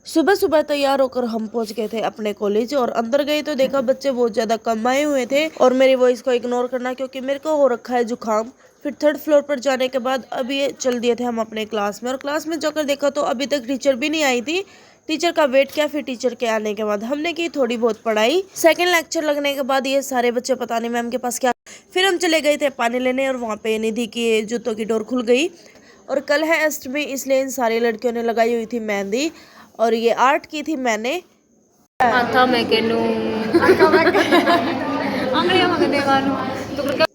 सुबह सुबह तैयार होकर हम पहुंच गए थे अपने कॉलेज और अंदर गए तो देखा बच्चे बहुत ज्यादा कम आए हुए थे और मेरी वॉइस को इग्नोर करना क्योंकि मेरे को हो रखा है जुकाम। फिर थर्ड फ्लोर पर जाने के बाद अभी चल दिए थे हम अपने क्लास में और क्लास में जाकर देखा तो अभी तक टीचर भी नहीं आई थी। टीचर का वेट किया, फिर टीचर के आने के बाद हमने की थोड़ी बहुत पढ़ाई। सेकेंड लेक्चर लगने के बाद ये सारे बच्चे पता नहीं मैम के पास क्या। फिर हम चले गए थे पानी लेने और वहाँ पे निधि की जूतों की डोर खुल गई। और कल है अष्टमी, इसलिए इन सारी लड़कियों ने लगाई हुई थी मेहंदी और ये आर्ट की थी मैंने।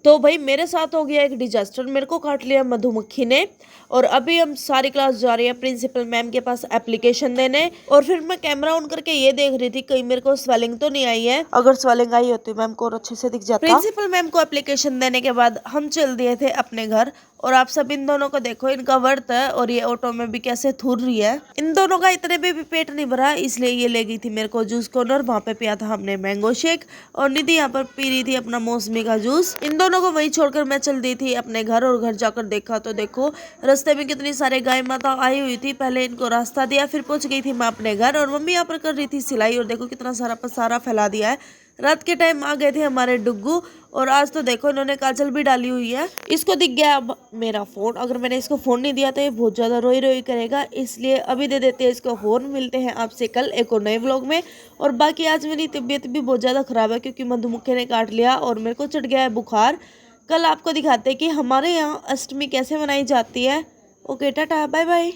तो भाई मेरे साथ हो गया एक डिजास्टर, मेरे को काट लिया मधुमक्खी ने। और अभी हम सारी क्लास जा रही है प्रिंसिपल मैम के पास एप्लीकेशन देने। और फिर मैं कैमरा ऑन करके ये देख रही थी कहीं मेरे को स्वेलिंग तो नहीं आई है, अगर स्वेलिंग आई होती मैम को और अच्छे से दिख जाता। प्रिंसिपल मैम को एप्लीकेशन देने के बाद हम चल दिए थे अपने घर। और आप सब इन दोनों को देखो, इनका व्रत है और ये ऑटो में भी कैसे थूर रही है। इन दोनों का इतने में भी पेट नहीं भरा, इसलिए ये ले गई थी मेरे को जूस कॉर्नर, वहाँ पे पिया था हमने मैंगो शेक और निधि यहाँ पर पी रही थी अपना मौसमी का जूस। इन दोनों को वहीं छोड़कर मैं चल दी थी अपने घर और घर जाकर देखा तो देखो रास्ते में कितनी सारे गाय माता आई हुई थी। पहले इनको रास्ता दिया, फिर पहुंच गई थी मैं अपने घर और मम्मी यहाँ पर कर रही थी सिलाई और देखो कितना सारा पसारा फैला दिया है। रात के टाइम आ गए थे हमारे डुग्गू और आज तो देखो इन्होंने काजल भी डाली हुई है। इसको दिख गया अब मेरा फोन, अगर मैंने इसको फोन नहीं दिया तो ये बहुत ज्यादा रोई रोई करेगा, इसलिए अभी दे देते हैं इसको फोन। मिलते हैं आपसे कल एक और नए व्लॉग में। और बाकी आज मेरी तबीयत भी बहुत ज्यादा खराब है क्योंकि मधुमक्खी ने काट लिया और मेरे को चढ़ गया है बुखार। कल आपको दिखाते हैं कि हमारे यहाँ अष्टमी कैसे मनाई जाती है। Okay tata bye bye.